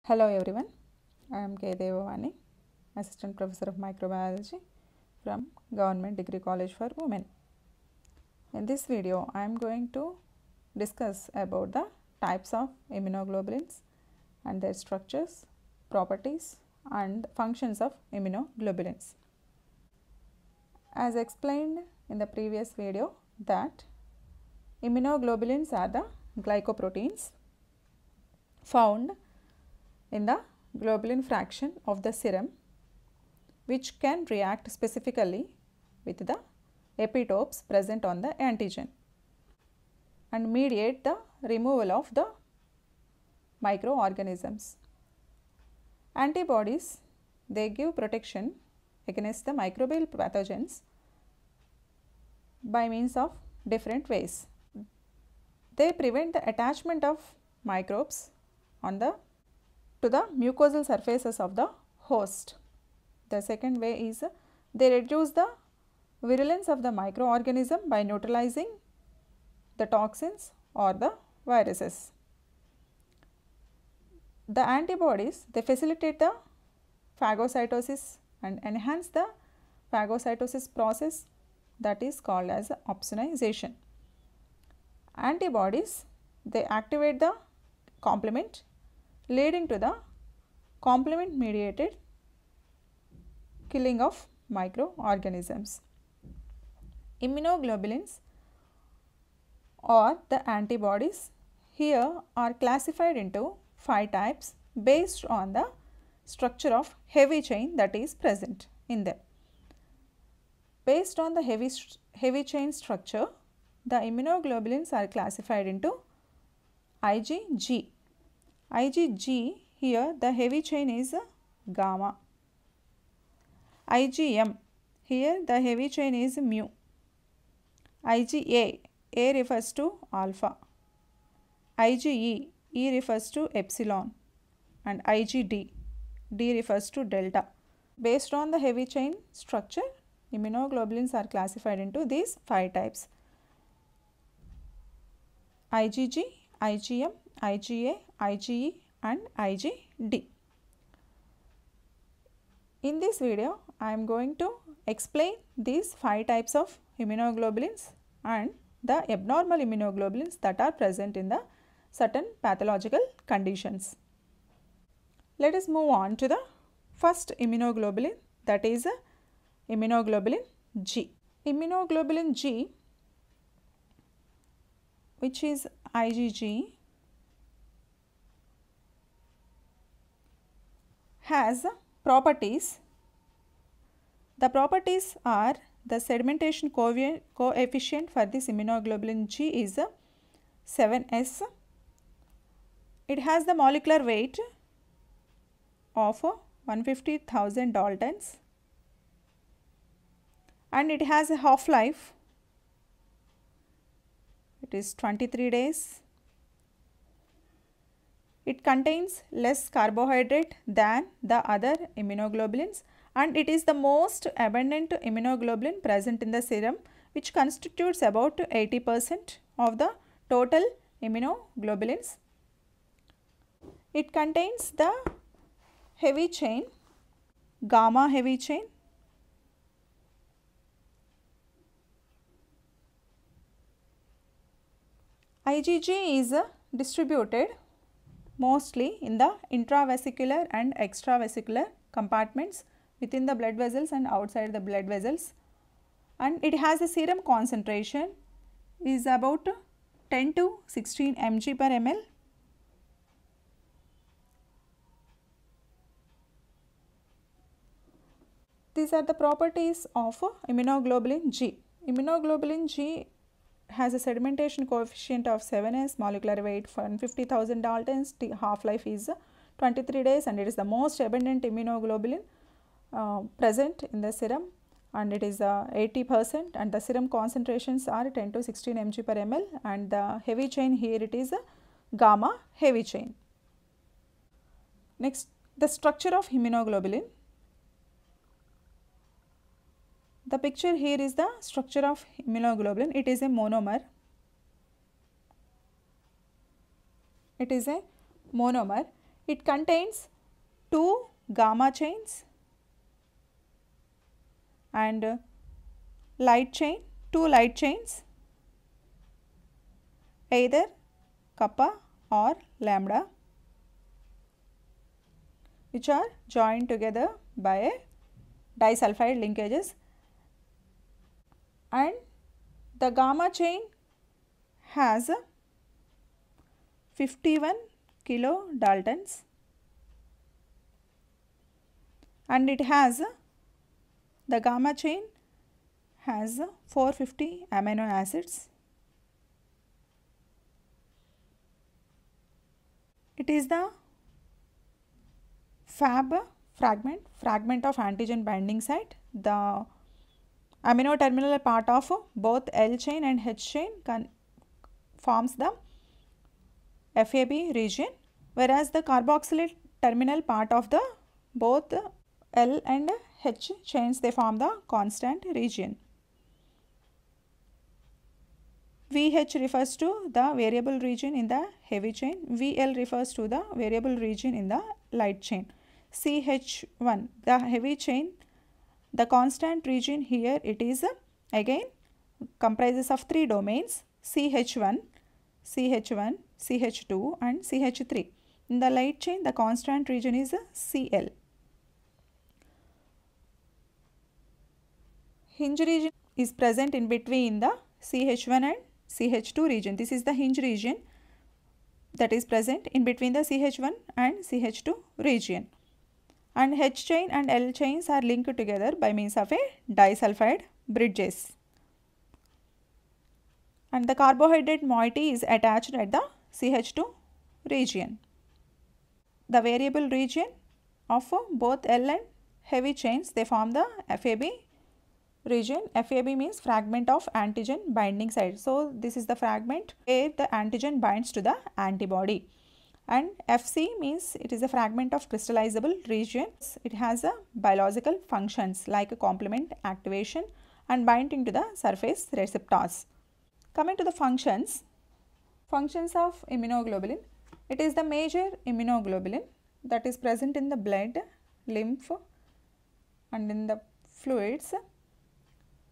Hello everyone, I am K. Devavani, Assistant Professor of Microbiology from Government Degree College for Women. In this video, I am going to discuss about the types of immunoglobulins and their structures, properties and functions of immunoglobulins. As explained in the previous video that immunoglobulins are the glycoproteins found in the globulin fraction of the serum, which can react specifically with the epitopes present on the antigen and mediate the removal of the microorganisms. Antibodies, they give protection against the microbial pathogens by means of different ways. They prevent the attachment of microbes to the mucosal surfaces of the host. The second way is they reduce the virulence of the microorganism by neutralizing the toxins or the viruses. The antibodies, they facilitate the phagocytosis and enhance the phagocytosis process, that is called as opsonization. Antibodies, they activate the complement, leading to the complement mediated killing of microorganisms. Immunoglobulins or the antibodies here are classified into 5 types based on the structure of heavy chain that is present in them. Based on the heavy chain structure, the immunoglobulins are classified into IgG. IgG, here the heavy chain is gamma. IgM, here the heavy chain is mu. IgA, A refers to alpha. IgE, E refers to epsilon, and IgD, D refers to delta. Based on the heavy chain structure, immunoglobulins are classified into these 5 types: IgG, IgM, IgA, IgE and IgD. In this video, I am going to explain these 5 types of immunoglobulins and the abnormal immunoglobulins that are present in the certain pathological conditions. Let us move on to the first immunoglobulin, that is immunoglobulin G. Immunoglobulin G, which is IgG, has properties. The properties are the sedimentation coefficient for this immunoglobulin G is 7s. It has the molecular weight of 150,000 Daltons and it has a half-life, it is 23 days. It contains less carbohydrate than the other immunoglobulins and it is the most abundant immunoglobulin present in the serum, which constitutes about 80% of the total immunoglobulins. It contains the heavy chain, gamma heavy chain, IgG is distributed mostly in the intravesicular and extravesicular compartments within the blood vessels and outside the blood vessels, and it has a serum concentration is about 10 to 16 mg per ml. These are the properties of immunoglobulin G. Immunoglobulin G has a sedimentation coefficient of 7s, molecular weight 150,000 Daltons, half-life is 23 days and it is the most abundant immunoglobulin present in the serum and it is 80% and the serum concentrations are 10 to 16 mg per ml and the heavy chain here it is gamma heavy chain. Next, the structure of immunoglobulin. The picture here is the structure of immunoglobulin. It is a monomer. It is a monomer. It contains 2 gamma chains and light chain, 2 light chains, either kappa or lambda, which are joined together by a disulfide linkages, and the gamma chain has 51 kilodaltons and it has the gamma chain has 450 amino acids. It is the Fab fragment of antigen binding site. The amino terminal part of both L chain and H chain forms the FAB region, whereas the carboxylate terminal part of the both L and H chains, they form the constant region. VH refers to the variable region in the heavy chain. VL refers to the variable region in the light chain. CH1, the heavy chain, the constant region here, it is again comprises of 3 domains: CH1, CH1, CH2 and CH3. In the light chain, the constant region is Cl. Hinge region is present in between the CH1 and CH2 region. This is the hinge region that is present in between the CH1 and CH2 region. And H chain and L chains are linked together by means of a disulfide bridges. And the carbohydrate moiety is attached at the CH2 region. The variable region of both L and heavy chains, they form the FAB region. FAB means fragment of antigen binding site. So this is the fragment where the antigen binds to the antibody. And FC means it is a fragment of crystallizable region. It has a biological functions like a complement, activation and binding to the surface receptors. Coming to the functions of immunoglobulin. It is the major immunoglobulin that is present in the blood, lymph and in the fluids,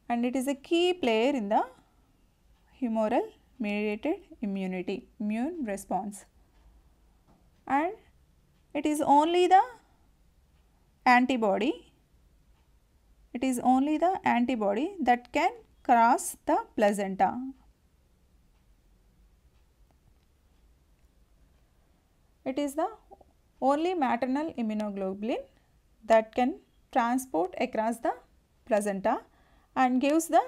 and it is a key player in the humoral mediated immune response. And it is only the antibody that can cross the placenta. It is the only maternal immunoglobulin that can transport across the placenta and gives the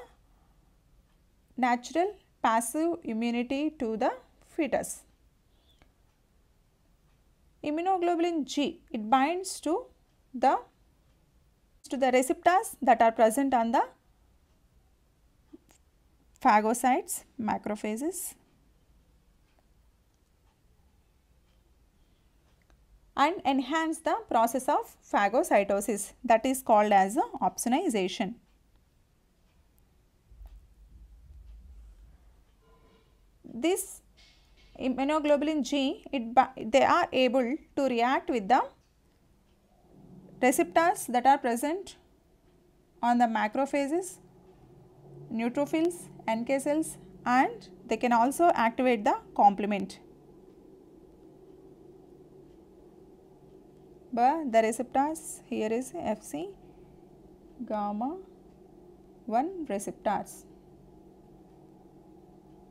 natural passive immunity to the fetus. Immunoglobulin G, it binds to the receptors that are present on the phagocytes, macrophages, and enhance the process of phagocytosis, that is called as opsonization. This immunoglobulin G, they are able to react with the receptors that are present on the macrophages, neutrophils, NK cells, and they can also activate the complement. But the receptors here is Fc gamma 1 receptors.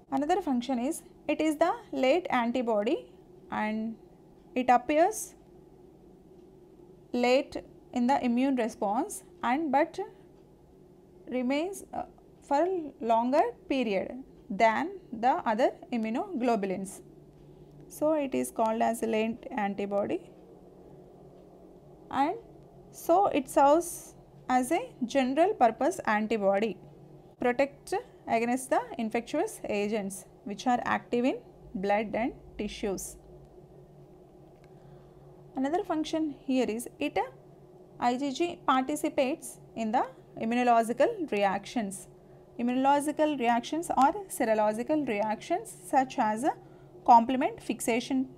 Another function is it is the late antibody and it appears late in the immune response but remains for a longer period than the other immunoglobulins. So it is called as a late antibody, and so it serves as a general purpose antibody, protect against the infectious agents which are active in blood and tissues. Another function here is IgG participates in the immunological reactions. Immunological reactions or serological reactions such as complement fixation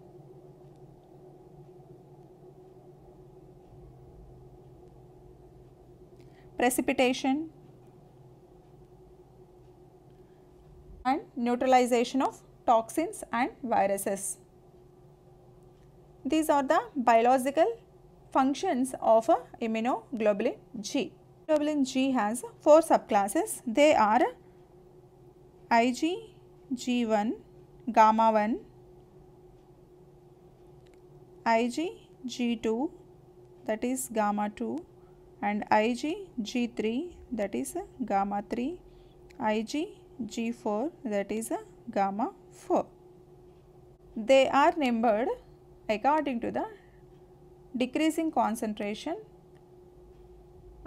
precipitation, and neutralization of toxins and viruses. These are the biological functions of immunoglobulin G. Immunoglobulin G has 4 subclasses. They are Ig, G1, gamma 1, Ig, G2, that is gamma 2, and Ig, G3, that is gamma 3, Ig, G4, that is gamma 4. They are numbered according to the decreasing concentration,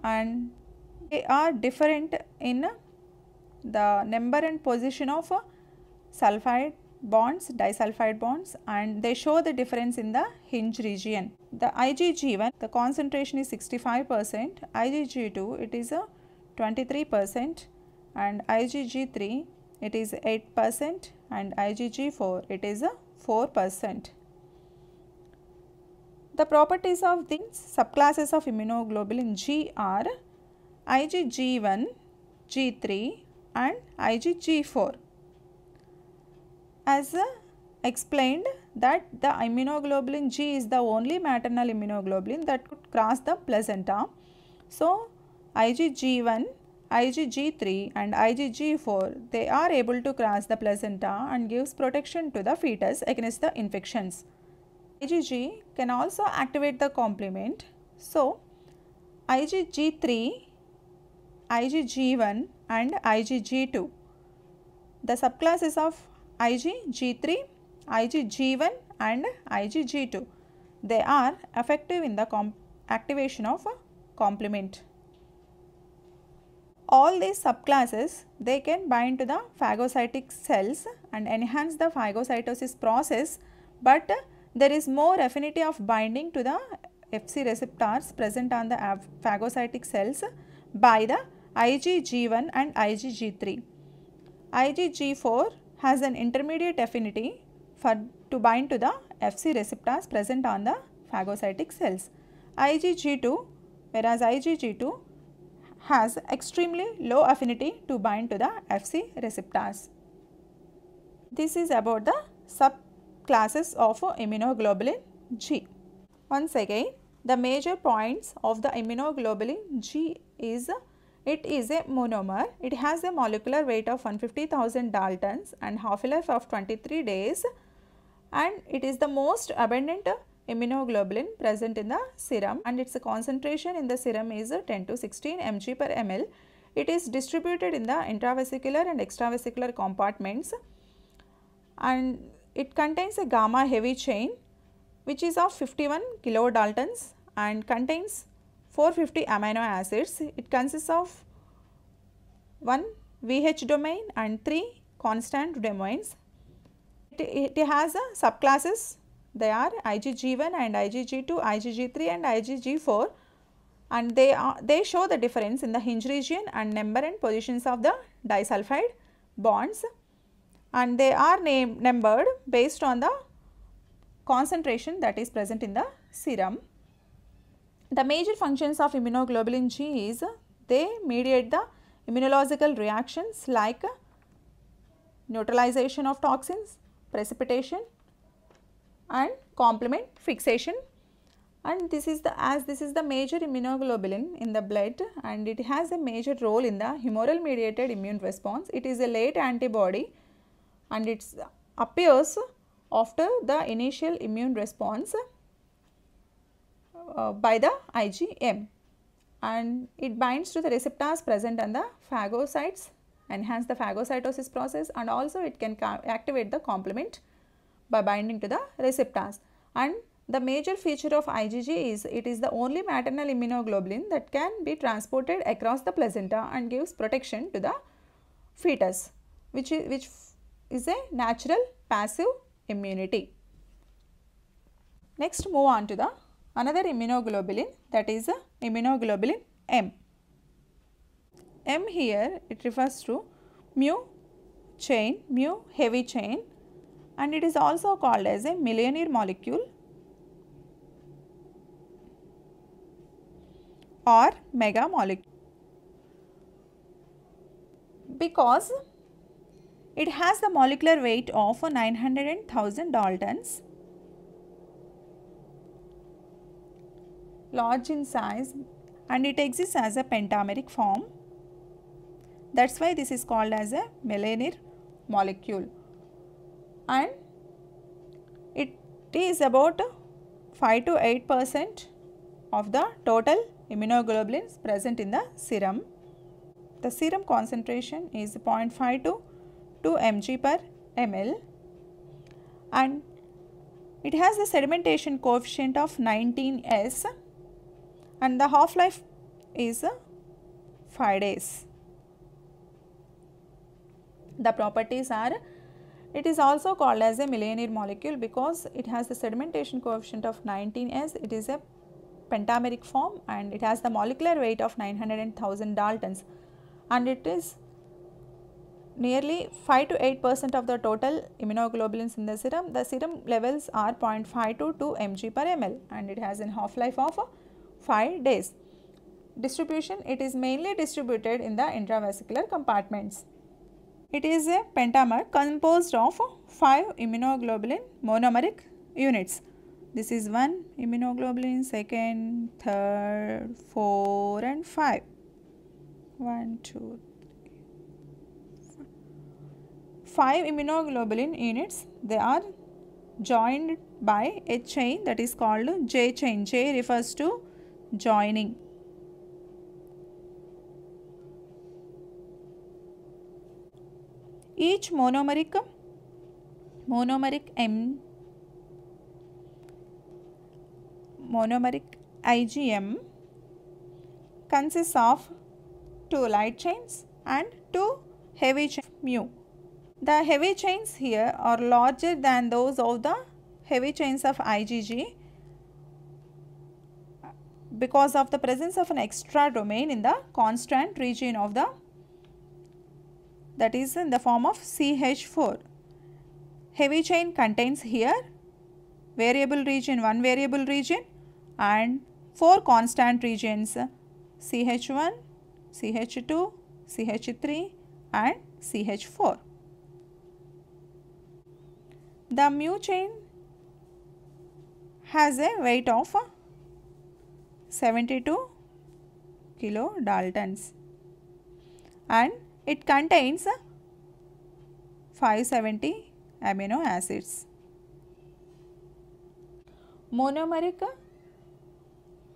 and they are different in the number and position of sulfide bonds, disulfide bonds, and they show the difference in the hinge region. The IgG1, the concentration is 65%, IgG2 it is 23%, and IgG3 it is 8%, and IgG4 it is 4%. The properties of these subclasses of immunoglobulin G are IgG1, G3 and IgG4. As explained that the immunoglobulin G is the only maternal immunoglobulin that could cross the placenta. So, IgG1, IgG3 and IgG4, they are able to cross the placenta and gives protection to the fetus against the infections. IgG can also activate the complement. So, IgG3, IgG1 and IgG2. The subclasses of IgG3, IgG1 and IgG2, they are effective in the activation of complement. All these subclasses, they can bind to the phagocytic cells and enhance the phagocytosis process, but there is more affinity of binding to the Fc receptors present on the phagocytic cells by the IgG1 and IgG3. IgG4 has an intermediate affinity to bind to the Fc receptors present on the phagocytic cells. IgG2, whereas IgG2 has extremely low affinity to bind to the Fc receptors. This is about the subclasses of immunoglobulin G. Once again, the major points of the immunoglobulin G is it is a monomer. It has a molecular weight of 150,000 Daltons and half-life of 23 days, and it is the most abundant immunoglobulin present in the serum, and its concentration in the serum is 10 to 16 mg per ml. It is distributed in the intravesicular and extravesicular compartments, and it contains a gamma heavy chain which is of 51 kilodaltons and contains 450 amino acids. It consists of 1 VH domain and 3 constant domains. It has subclasses. They are IgG1 and IgG2, IgG3 and IgG4, and they show the difference in the hinge region and number and positions of the disulfide bonds, and they are numbered based on the concentration that is present in the serum. The major functions of immunoglobulin G is they mediate the immunological reactions like neutralization of toxins, precipitation and complement fixation, and this is the major immunoglobulin in the blood, and it has a major role in the humoral mediated immune response. It is a late antibody and it appears after the initial immune response by the IgM, and it binds to the receptors present on the phagocytes, enhance the phagocytosis process, and also it can activate the complement by binding to the receptors. And the major feature of IgG is it is the only maternal immunoglobulin that can be transported across the placenta and gives protection to the fetus, which is a natural passive immunity. Next, move on to the another immunoglobulin, that is immunoglobulin M. M here it refers to mu chain, mu heavy chain, and it is also called as a millionaire molecule or mega molecule. because it has the molecular weight of 900 and 1000 Daltons, large in size, and it exists as a pentameric form. That's why this is called as a melanir molecule, and it is about 5 to 8% of the total immunoglobulins present in the serum. The serum concentration is 0.5 to 2 mg per ml, and it has a sedimentation coefficient of 19s, and the half-life is 5 days. The properties are, it is also called as a melanir molecule because it has the sedimentation coefficient of 19s, it is a pentameric form, and it has the molecular weight of 900 and 1000 Daltons, and it is nearly 5 to 8% of the total immunoglobulins in the serum. The serum levels are 0.5 to 2 mg per ml, and it has a half-life of 5 days. Distribution, it is mainly distributed in the intravascular compartments. It is a pentamer composed of 5 immunoglobulin monomeric units. This is 1 immunoglobulin, second, third, 4 and 5. 1, 2, 3, 5 immunoglobulin units. They are joined by a chain that is called J chain. J refers to joining. Each monomeric IgM consists of 2 light chains and 2 heavy chains mu. The heavy chains here are larger than those of the heavy chains of IgG because of the presence of an extra domain in the constant region of the, that is in the form of CH4. Heavy chain contains here variable region, 1 variable region and 4 constant regions, CH1, CH2, CH3 and CH4. The mu chain has a weight of 72 kilodaltons and it contains 570 amino acids. Monomeric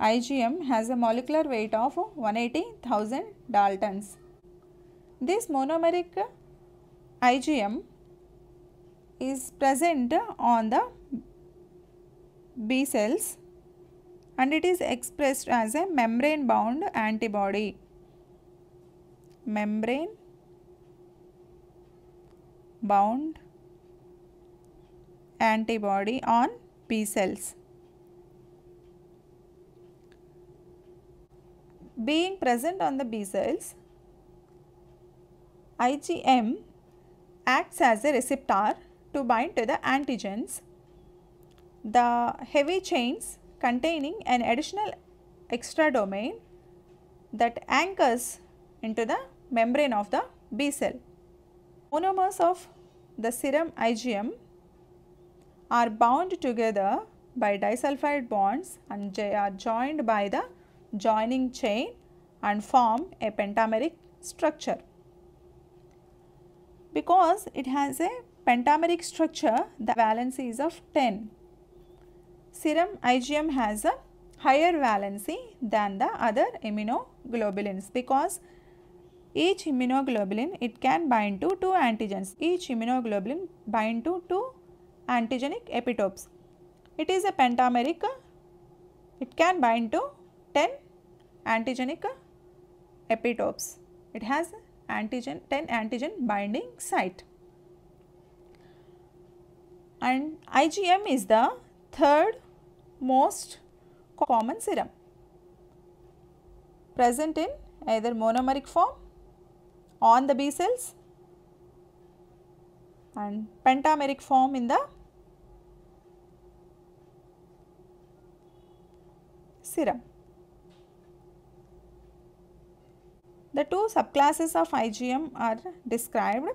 IgM has a molecular weight of 180,000 Daltons. This monomeric IgM is present on the B cells and it is expressed as a membrane bound antibody. Membrane bound antibody on B cells. Being present on the B cells, IgM acts as a receptor to bind to the antigens. The heavy chains containing an additional extra domain that anchors into the membrane of the B cell. Monomers of the serum IgM are bound together by disulfide bonds and they are joined by the joining chain and form a pentameric structure. Because it has a pentameric structure, the valency is of 10. Serum IgM has a higher valency than the other immunoglobulins because each immunoglobulin, it can bind to 2 antigens. Each immunoglobulin bind to 2 antigenic epitopes. It is a pentameric, it can bind to 10 antigenic epitopes. It has 10 antigen binding site. And IgM is the third most common serum, present in either monomeric form on the B cells and pentameric form in the serum. The two subclasses of IgM are described.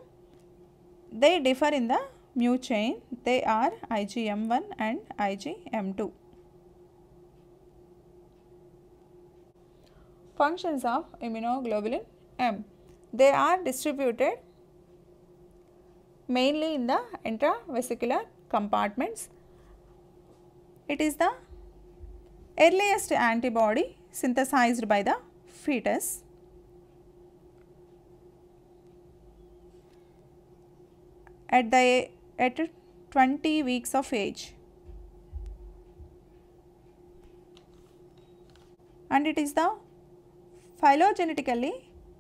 They differ in the mu chain. They are IgM1 and IgM2. Functions of immunoglobulin M. They are distributed mainly in the intravesicular compartments. It is the earliest antibody synthesized by the fetus. At 20 weeks of age, and it is the phylogenetically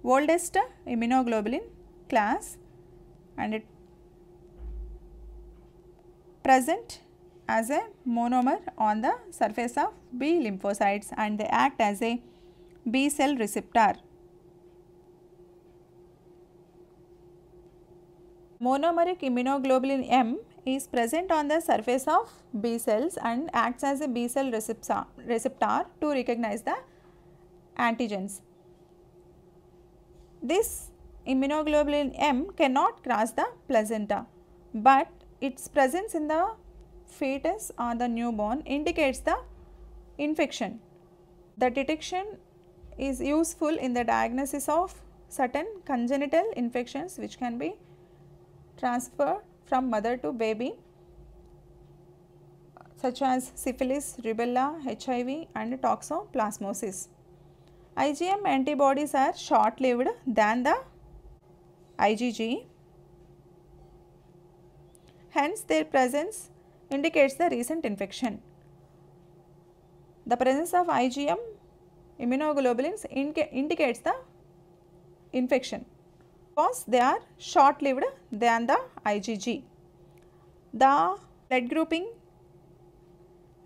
oldest immunoglobulin class, and it present as a monomer on the surface of B lymphocytes, and they act as a B cell receptor. Monomeric immunoglobulin M is present on the surface of B cells and acts as a B cell receptor to recognize the antigens. This immunoglobulin M cannot cross the placenta, but its presence in the fetus or the newborn indicates the infection. The detection is useful in the diagnosis of certain congenital infections which can be transferred from mother to baby, such as syphilis, rubella, HIV and toxoplasmosis. IgM antibodies are short-lived than the IgG, hence their presence indicates the recent infection. The presence of IgM immunoglobulins indicates the infection because they are short-lived than the IgG. The blood grouping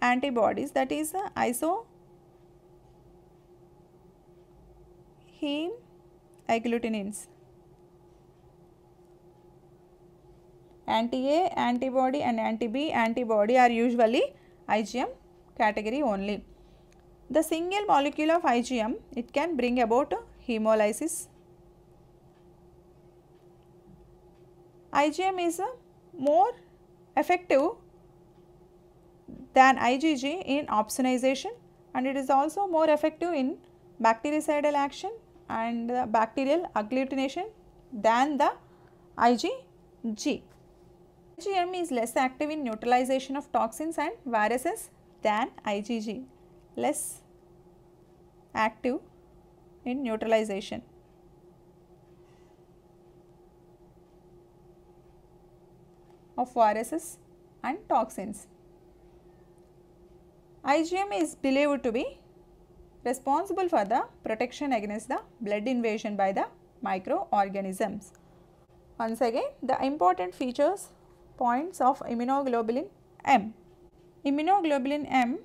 antibodies, that is isoheme agglutinins. Anti-A antibody and anti-B antibody are usually IgM category only. The single molecule of IgM, it can bring about hemolysis. IgM is more effective than IgG in opsonization, and it is also more effective in bactericidal action and bacterial agglutination than the IgG. IgM is less active in neutralization of toxins and viruses than IgG, less active in neutralization. Of viruses and toxins. IgM is believed to be responsible for the protection against the blood invasion by the microorganisms. Once again, the important features points of immunoglobulin M. Immunoglobulin M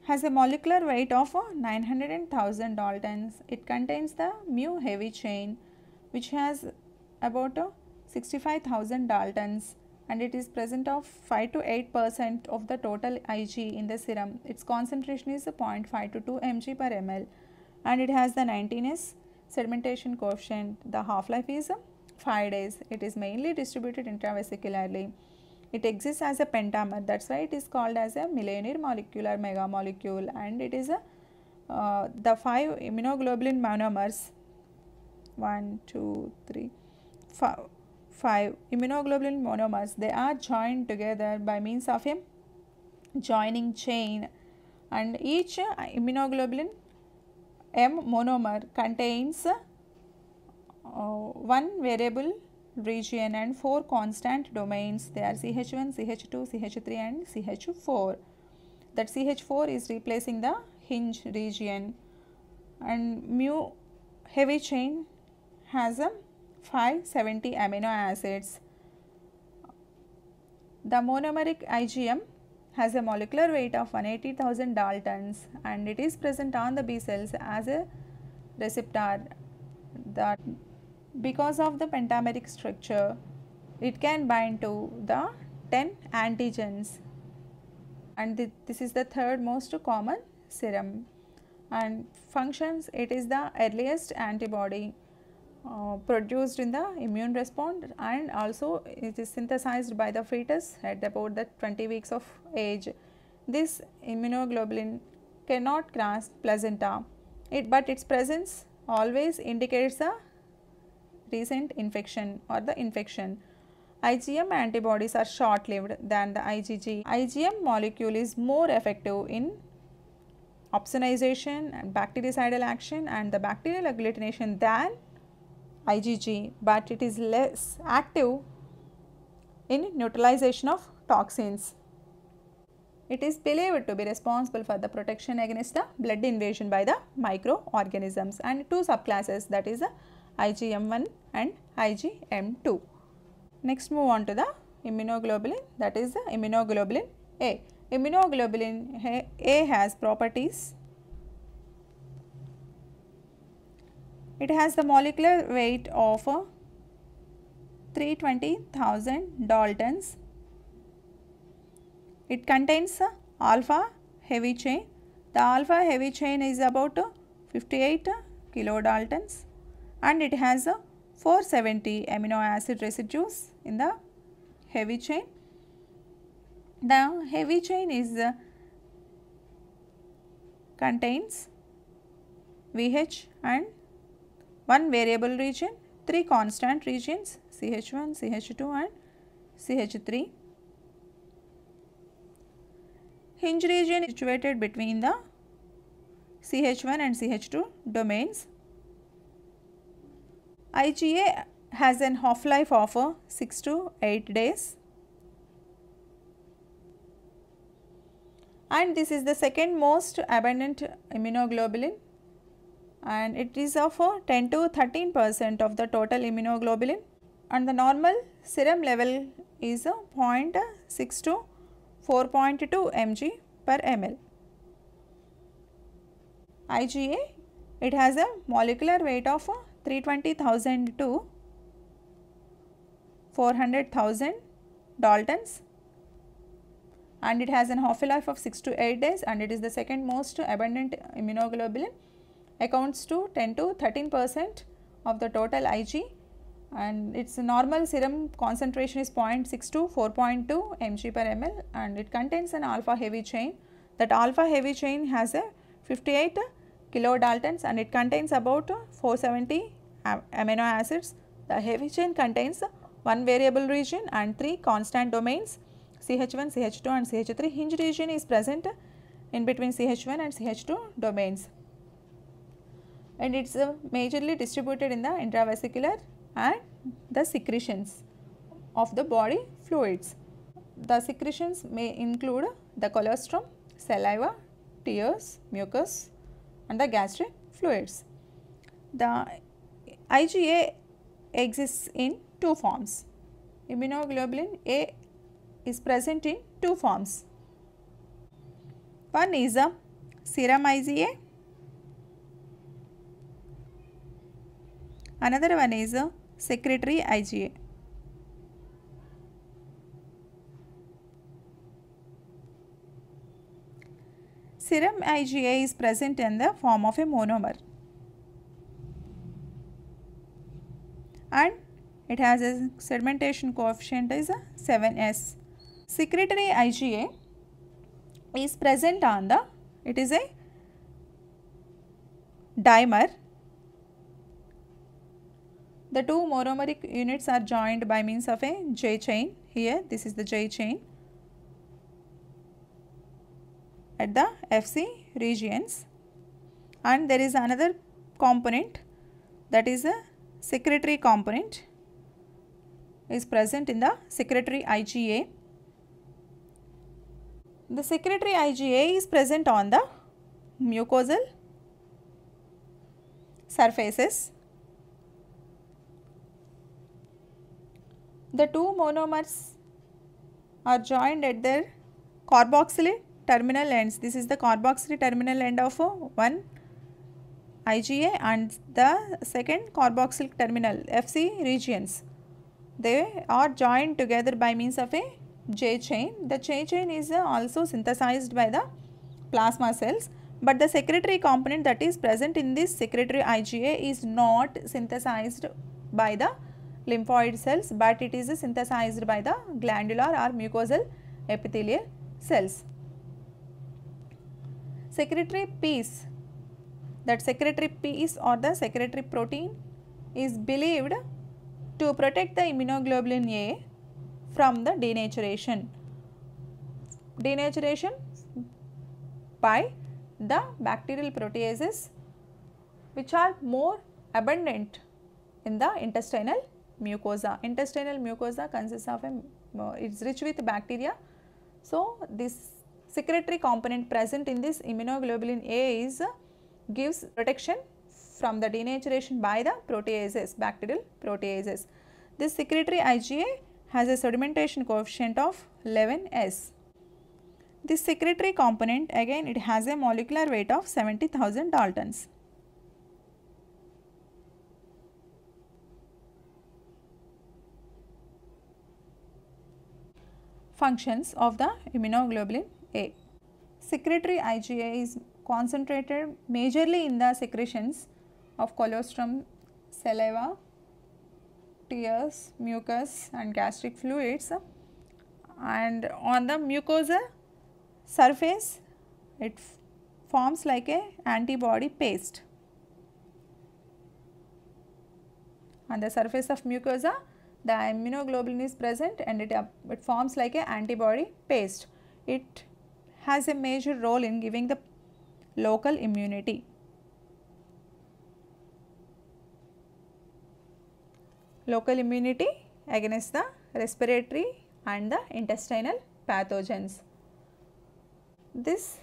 has a molecular weight of 900,000 Daltons. It contains the mu heavy chain which has about 65,000 Daltons, and it is present of 5 to 8% of the total Ig in the serum. Its concentration is 0.5 to 2 mg per ml, and it has the 19S sedimentation coefficient. The half-life is 5 days. It is mainly distributed intravesicularly. It exists as a pentamer, that is why it is called as a millionaire molecular megamolecule, and it is the 5 immunoglobulin monomers, 1, 2, 3, 5 immunoglobulin monomers. They are joined together by means of a joining chain, and each immunoglobulin M monomer contains one variable region and 4 constant domains. They are CH1, CH2, CH3 and CH4. That CH4 is replacing the hinge region, and mu heavy chain has a 570 amino acids. The monomeric IgM has a molecular weight of 180,000 Daltons, and it is present on the B cells as a receptor. That because of the pentameric structure, it can bind to the 10 antigens, and this is the third most common serum. And functions, it is the earliest antibody produced in the immune response, and also it is synthesized by the fetus at about the 20 weeks of age. This immunoglobulin cannot cross placenta, but its presence always indicates a recent infection or the infection. IgM antibodies are short lived than the IgG. IgM molecule is more effective in opsonization and bactericidal action and the bacterial agglutination than IgG, but it is less active in neutralization of toxins. It is believed to be responsible for the protection against the blood invasion by the microorganisms, and two subclasses, that is the IgM1 and IgM2. Next move on to the immunoglobulin, that is the immunoglobulin A. Immunoglobulin A has properties. It has the molecular weight of 320,000 Daltons. It contains alpha heavy chain. The alpha heavy chain is about 58 kilodaltons, and it has 470 amino acid residues in the heavy chain. The heavy chain is contains VH and one variable region, three constant regions CH1, CH2 and CH3. Hinge region is situated between the CH1 and CH2 domains. IgA has an half-life of 6 to 8 days, and this is the second most abundant immunoglobulin, and it is of 10 to 13% of the total immunoglobulin, and the normal serum level is 0.6 to 4.2 mg per ml. IgA, it has a molecular weight of 320,000 to 400,000 Daltons, and it has an half-life of 6 to 8 days, and it is the second most abundant immunoglobulin, accounts to 10 to 13% of the total Ig, and its normal serum concentration is 0.6 to 4.2 mg per ml, and it contains an alpha heavy chain. That alpha heavy chain has a 58 kilodaltons, and it contains about 470 amino acids. The heavy chain contains one variable region and three constant domains CH1, CH2 and CH3. Hinge region is present in between CH1 and CH2 domains, and it is majorly distributed in the intravesicular and the secretions of the body fluids. The secretions may include the colostrum, saliva, tears, mucus and the gastric fluids. The IgA exists in two forms. Immunoglobulin A is present in two forms. One is a serum IgA, another one is a secretory IgA. Serum IgA is present in the form of a monomer, and it has a sedimentation coefficient is 7s. Secretory IgA is present on the, it is a dimer. The two monomeric units are joined by means of a J chain. Here this is the J chain at the Fc regions, and there is another component, that is a secretory component is present in the secretory IgA. The secretory IgA is present on the mucosal surfaces. The two monomers are joined at their carboxyl terminal ends. This is the carboxyl terminal end of one IgA and the second carboxyl terminal Fc regions. They are joined together by means of a J chain. The J chain is also synthesized by the plasma cells, but the secretory component that is present in this secretory IgA is not synthesized by the lymphoid cells, but it is synthesized by the glandular or mucosal epithelial cells. Secretory piece, that secretory piece or the secretory protein is believed to protect the immunoglobulin A from the denaturation by the bacterial proteases which are more abundant in the intestinal mucosa. Intestinal mucosa consists of it is rich with bacteria. So, this secretory component present in this immunoglobulin A is gives protection from the denaturation by the proteases, bacterial proteases. This secretory IgA has a sedimentation coefficient of 11S. This secretory component, again it has a molecular weight of 70,000 Daltons. Functions of the immunoglobulin A. Secretory IgA is concentrated majorly in the secretions of colostrum, saliva, tears, mucus and gastric fluids, and on the mucosa surface it forms like a antibody paste. On the surface of mucosa the immunoglobulin is present and it forms like a antibody paste. It has a major role in giving the local immunity. Local immunity against the respiratory and the intestinal pathogens. This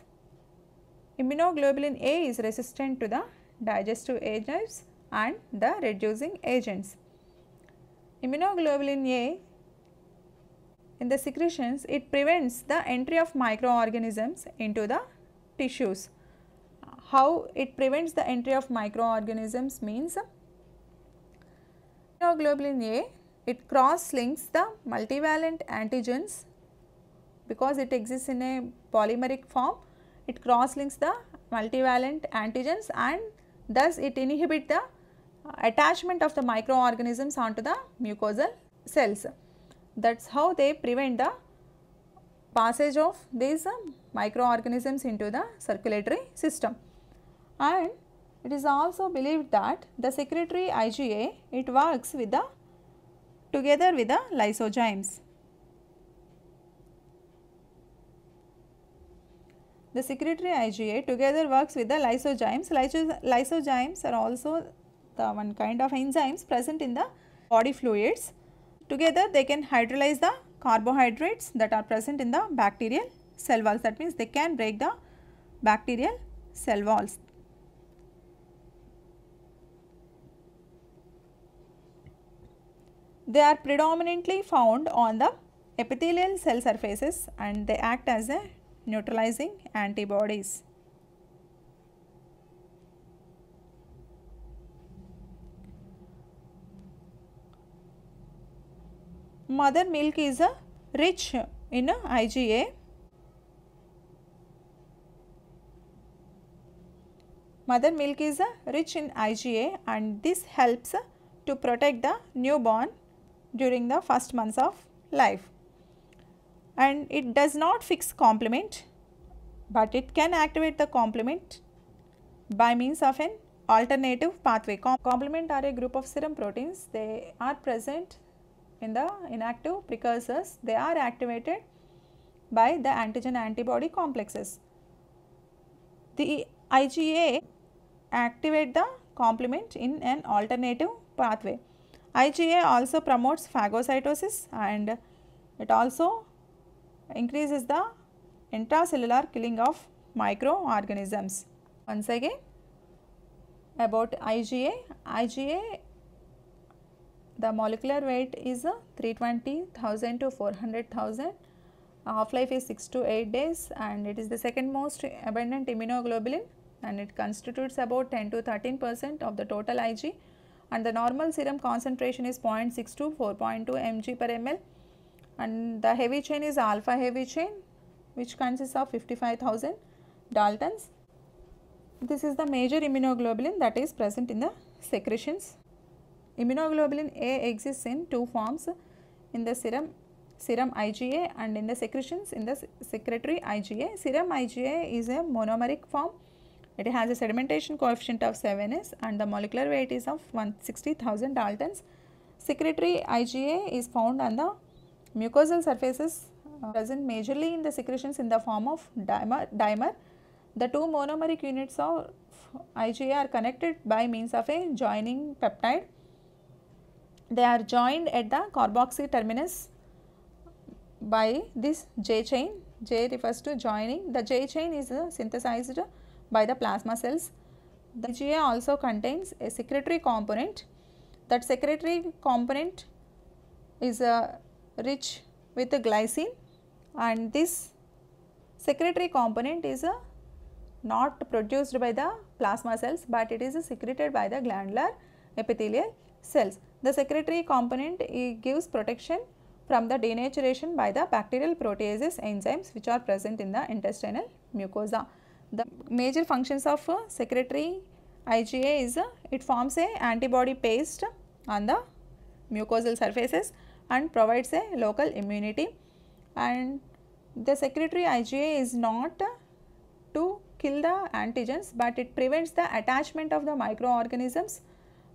immunoglobulin A is resistant to the digestive agents and the reducing agents. Immunoglobulin A in the secretions, it prevents the entry of microorganisms into the tissues. How it prevents the entry of microorganisms means, immunoglobulin A, it cross links the multivalent antigens because it exists in a polymeric form. It cross links the multivalent antigens and thus it inhibits the attachment of the microorganisms onto the mucosal cells. That is how they prevent the passage of these microorganisms into the circulatory system. And it is also believed that the secretory IgA, it works with the together with the lysozymes. The secretory IgA together works with the lysozymes. Lysozymes are also the one kind of enzymes present in the body fluids. Together they can hydrolyze the carbohydrates that are present in the bacterial cell walls. That means they can break the bacterial cell walls. They are predominantly found on the epithelial cell surfaces and they act as a neutralizing antibodies. Mother milk is rich in IgA. Mother milk is rich in IgA and this helps to protect the newborn during the first months of life. And it does not fix complement, but it can activate the complement by means of an alternative pathway. Complement are a group of serum proteins. They are present in the inactive precursors. They are activated by the antigen antibody complexes. The IgA activate the complement in an alternative pathway. IgA also promotes phagocytosis and it also increases the intracellular killing of microorganisms. Once again about IgA. IgA, the molecular weight is 320,000 to 400,000. Half-life is 6 to 8 days and it is the second most abundant immunoglobulin and it constitutes about 10 to 13% of the total Ig, and the normal serum concentration is 0.6 to 4.2 mg per ml, and the heavy chain is alpha heavy chain which consists of 55,000 Daltons. This is the major immunoglobulin that is present in the secretions. Immunoglobulin A exists in two forms, in the serum IgA, and in the secretions in the secretory IgA. Serum IgA is a monomeric form. It has a sedimentation coefficient of 7s and the molecular weight is of 160,000 Daltons. Secretory IgA is found on the mucosal surfaces, present majorly in the secretions in the form of dimer. The two monomeric units of IgA are connected by means of a joining peptide. They are joined at the carboxy terminus by this J chain. J refers to joining. The J chain is synthesized by the plasma cells. The IgA also contains a secretory component. That secretory component is rich with glycine, and this secretory component is not produced by the plasma cells, but it is secreted by the glandular epithelial cells. The secretory component gives protection from the denaturation by the bacterial proteases enzymes which are present in the intestinal mucosa. The major functions of secretory IgA is it forms a antibody paste on the mucosal surfaces and provides a local immunity, and the secretory IgA is not to kill the antigens, but it prevents the attachment of the microorganisms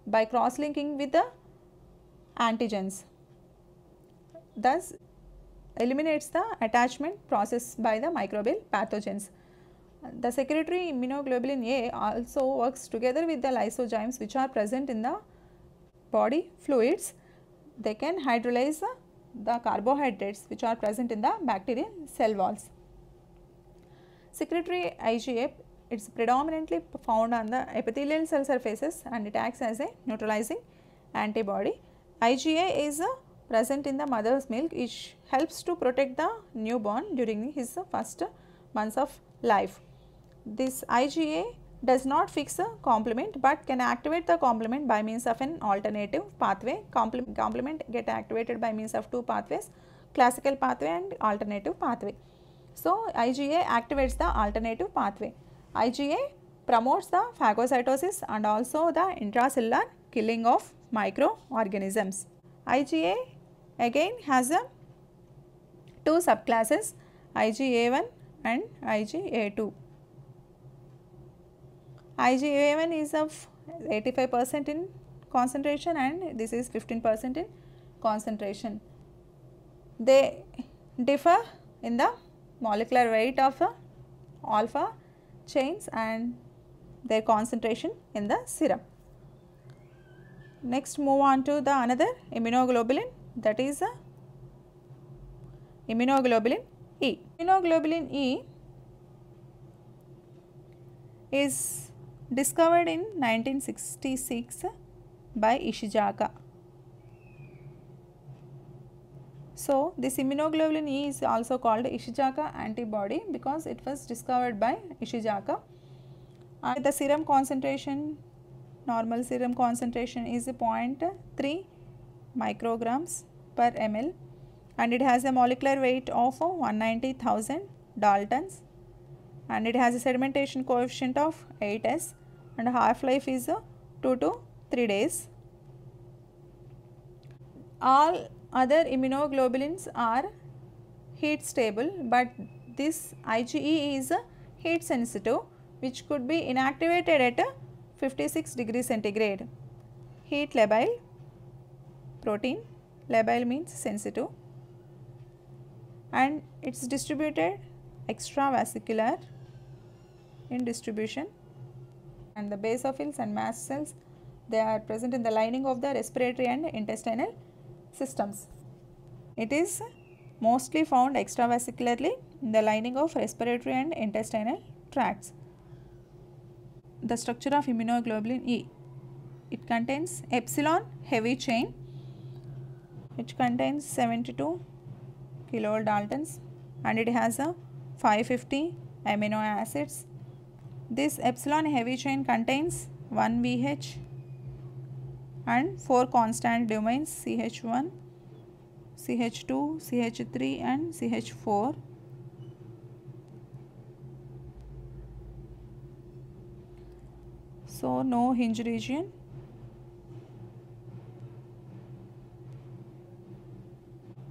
by cross-linking with the antigens, thus eliminates the attachment process by the microbial pathogens. The secretory immunoglobulin A also works together with the lysozymes which are present in the body fluids. They can hydrolyze the carbohydrates which are present in the bacterial cell walls. Secretory IgA is predominantly found on the epithelial cell surfaces and it acts as a neutralizing antibody. IgA is present in the mother's milk, which helps to protect the newborn during his first months of life. This IgA does not fix a complement, but can activate the complement by means of an alternative pathway. Complement get activated by means of two pathways, classical pathway and alternative pathway. So, IgA activates the alternative pathway. IgA promotes the phagocytosis and also the intracellular killing of microorganisms. IgA again has two subclasses, IgA1 and IgA2. IgA1 is of 85% in concentration and this is 15% in concentration. They differ in the molecular weight of alpha chains and their concentration in the serum. Next, move on to the another immunoglobulin, that is immunoglobulin E. Immunoglobulin E is discovered in 1966 by Ishijaka. So, this immunoglobulin E is also called Ishijaka antibody because it was discovered by Ishijaka. And the serum concentration, normal serum concentration is 0.3 micrograms per ml and it has a molecular weight of 190,000 Daltons and it has a sedimentation coefficient of 8s and half-life is 2 to 3 days. All other immunoglobulins are heat stable, but this IgE is heat sensitive, which could be inactivated at 56 degrees centigrade. Heat labile protein, labile means sensitive, and it is distributed extravascular in distribution, and the basophils and mast cells, they are present in the lining of the respiratory and intestinal systems. It is mostly found extravascularly in the lining of respiratory and intestinal tracts. The structure of immunoglobulin E. It contains epsilon heavy chain which contains 72 kilodaltons and it has a 550 amino acids. This epsilon heavy chain contains 1 VH and 4 constant domains CH1, CH2, CH3 and CH4. so no hinge region.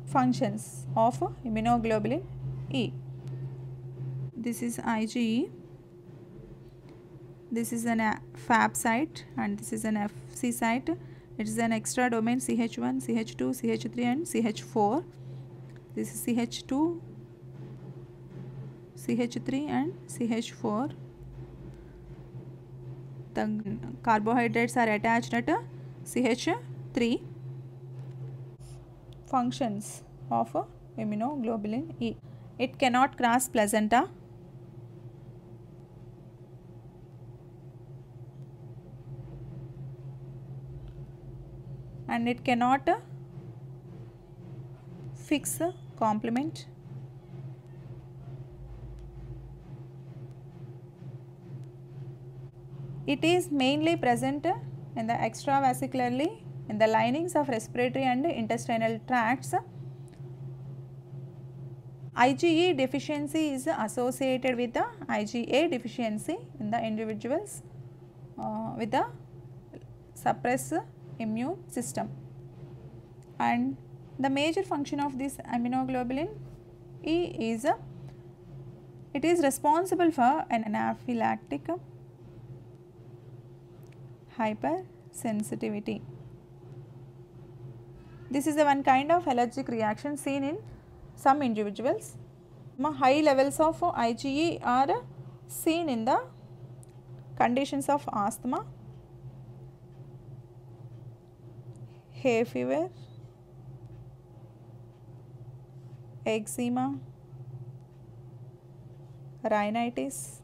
Functions of immunoglobulin E. This is IgE. This is an Fab site and this is an Fc site. It is an extra domain CH1, CH2, CH3 and CH4. This is CH2, CH3 and CH4. The carbohydrates are attached at CH3. Functions of immunoglobulin E. It cannot cross placenta. And it cannot fix complement. It is mainly present in the extravascularly in the linings of respiratory and intestinal tracts. IgE deficiency is associated with the IgA deficiency in the individuals with the suppressed immune system. And the major function of this immunoglobulin E is it is responsible for an anaphylactic hypersensitivity. This is the one kind of allergic reaction seen in some individuals. High levels of IgE are seen in the conditions of asthma, hay fever, eczema, rhinitis,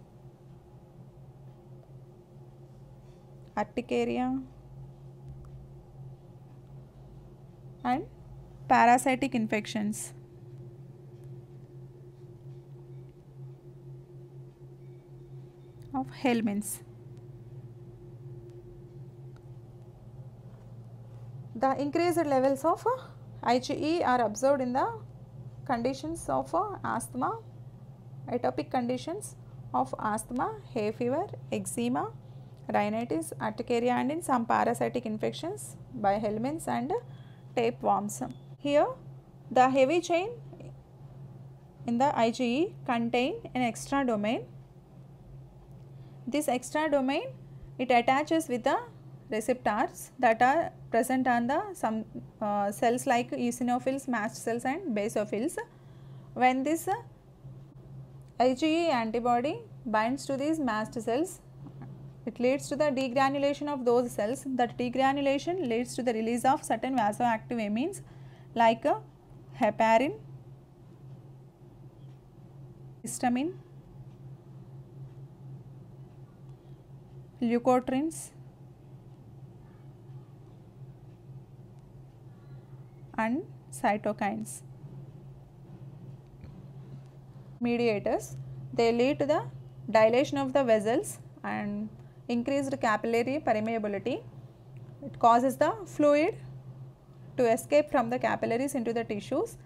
urticaria and parasitic infections. Of Helminths. The increased levels of IgE are observed in the conditions of asthma, atopic conditions of asthma, hay fever, eczema, rhinitis, urticaria and in some parasitic infections by Helminths and tapeworms. Here the heavy chain in the IgE contain an extra domain. This extra domain it attaches with the receptors that are present on the some cells like eosinophils, mast cells and basophils. When this IgE antibody binds to these mast cells, it leads to the degranulation of those cells. That degranulation leads to the release of certain vasoactive amines like heparin, histamine, leukotrienes and cytokines. Mediators, they lead to the dilation of the vessels and increased capillary permeability. It causes the fluid to escape from the capillaries into the tissues.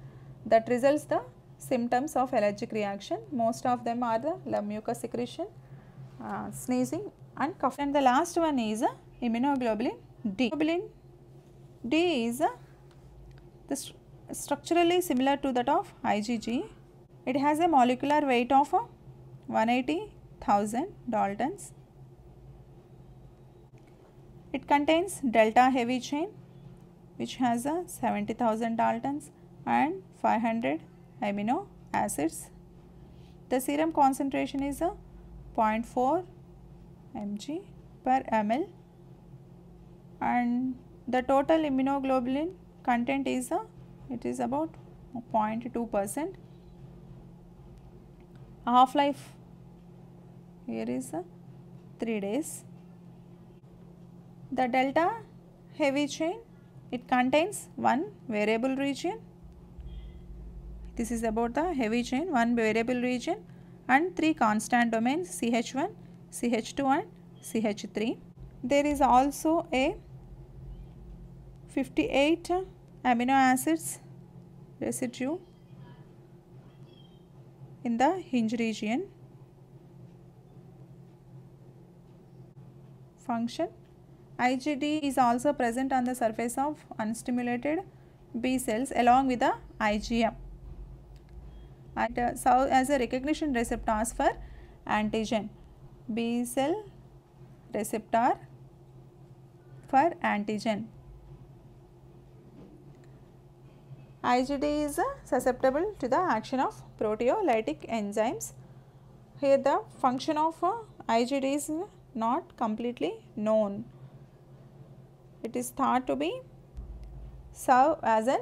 That results the symptoms of allergic reaction. Most of them are the mucus secretion, sneezing and cough. And the last one is immunoglobulin D. Immunoglobulin D is structurally similar to that of IgG. It has a molecular weight of 180,000 Daltons. It contains delta heavy chain which has 70,000 Daltons and 500 amino acids. The serum concentration is 0.4 mg per ml and the total immunoglobulin content is it is about 0.2%. Half life here is 3 days. The delta heavy chain it contains one variable region. This is about the heavy chain, one variable region and 3 constant domains CH1, CH2 and CH3. There is also a 58 amino acids residue in the hinge region. function. IgD is also present on the surface of unstimulated B cells along with the IgM and serve as a recognition receptors for antigen. B cell receptor for antigen. IgD is susceptible to the action of proteolytic enzymes. Here the function of IgD is not completely known. It is thought to be serve as a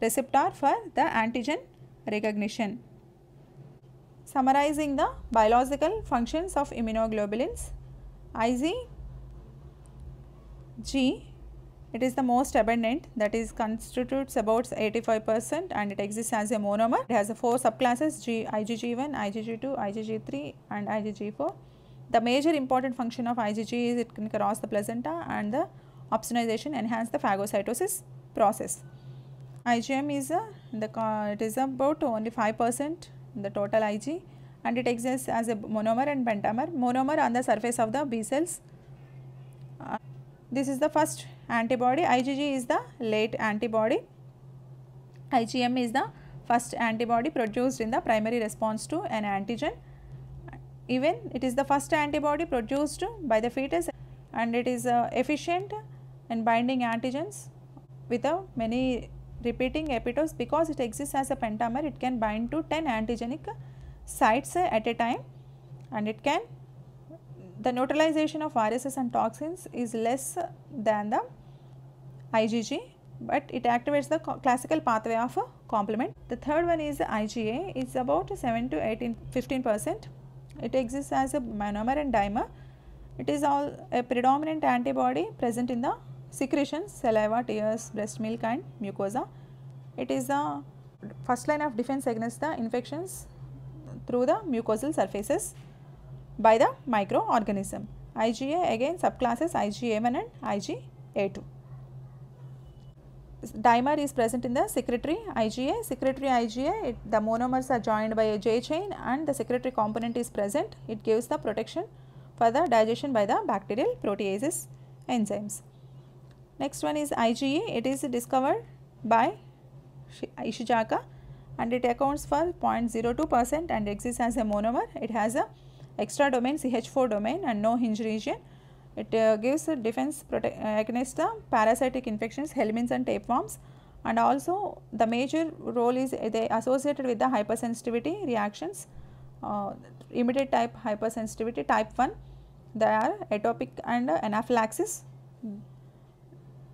receptor for the antigen recognition. Summarizing the biological functions of immunoglobulins, IgG, it is the most abundant, that is constitutes about 85% and it exists as a monomer. It has 4 subclasses IgG1, IgG2, IgG3 and IgG4. The major important function of IgG is it can cross the placenta and the opsonization enhance the phagocytosis process. IgM is it is about only 5% the total Ig and it exists as a monomer and pentamer. Monomer on the surface of the B cells. This is the first antibody. IgG is the late antibody. IgM is the first antibody produced in the primary response to an antigen. Even it is the first antibody produced by the fetus and it is efficient in binding antigens with many repeating epitopes. Because it exists as a pentamer, it can bind to 10 antigenic sites at a time and it can, the neutralization of viruses and toxins is less than the IgG, but it activates the classical pathway of complement. The third one is IgA, it's about 7 to 15%. It exists as a monomer and dimer. It is all a predominant antibody present in the secretions, saliva, tears, breast milk and mucosa. It is the first line of defense against the infections through the mucosal surfaces by the microorganism. IgA again subclasses IgA1 and IgA2. Dimer is present in the secretory IgA. Secretory IgA, the monomers are joined by a J chain and the secretory component is present. It gives the protection for the digestion by the bacterial proteases enzymes. Next one is IgE. It is discovered by Ishijaka and it accounts for 0.02% and exists as a monomer. It has a extra domain CH4 domain and no hinge region. It gives a defense against the parasitic infections, helminths and tapeworms, and also the major role is they associated with the hypersensitivity reactions, immediate type hypersensitivity, type 1, they are atopic and anaphylaxis,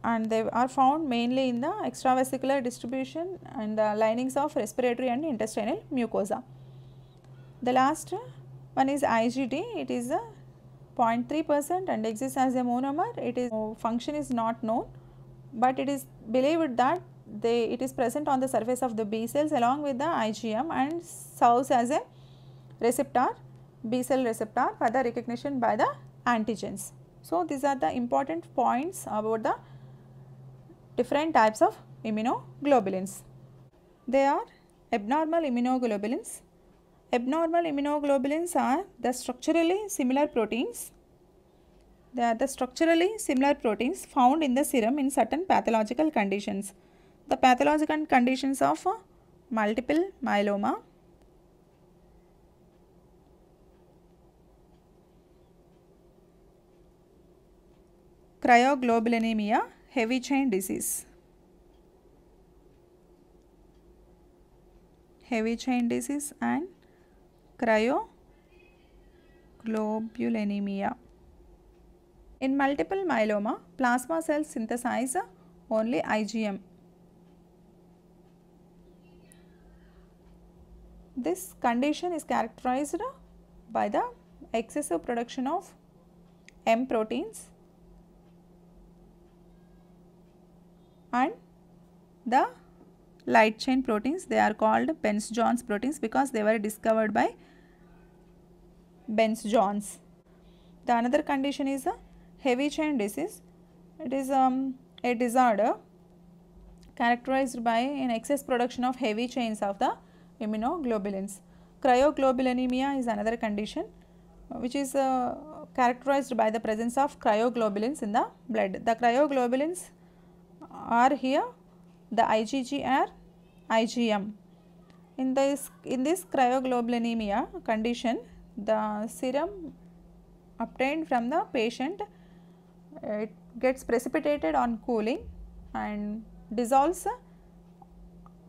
and they are found mainly in the extravesicular distribution and the linings of respiratory and intestinal mucosa. The last one is IgD. It is a 0.3% and exists as a monomer. It is function is not known, but it is believed that it is present on the surface of the B cells along with the IgM and serves as a receptor, B cell receptor for the recognition by the antigens. So, these are the important points about the different types of immunoglobulins. They are abnormal immunoglobulins. Abnormal immunoglobulins are the structurally similar proteins. They are the structurally similar proteins found in the serum in certain pathological conditions. The pathological conditions of multiple myeloma, cryoglobulinemia, heavy chain disease. Heavy chain disease and cryoglobulinemia. In multiple myeloma, plasma cells synthesize only IgM. This condition is characterized by the excessive production of M proteins and the light chain proteins. They are called Bence-Jones proteins because they were discovered by Bence-Jones. The another condition is a heavy chain disease. It is a disorder characterized by an excess production of heavy chains of the immunoglobulins. Cryoglobulinemia is another condition which is characterized by the presence of cryoglobulins in the blood. The cryoglobulins are here the IgG or IgM. In this cryoglobulinemia condition, the serum obtained from the patient, it gets precipitated on cooling and dissolves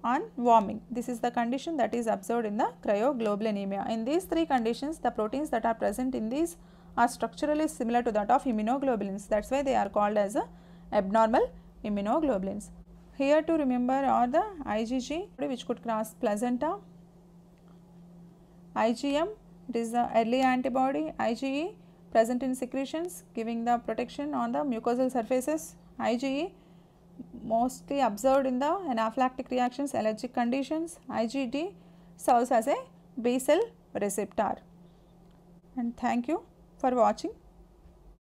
on warming. This is the condition that is observed in the cryoglobulinemia. In these three conditions, the proteins that are present in these are structurally similar to that of immunoglobulins. That is why they are called as abnormal immunoglobulins. Here to remember are the IgG which could cross placenta, IgM, it is the early antibody, IgE present in secretions giving the protection on the mucosal surfaces, IgE mostly observed in the anaphylactic reactions, allergic conditions, IgD serves as a B cell receptor. And thank you for watching.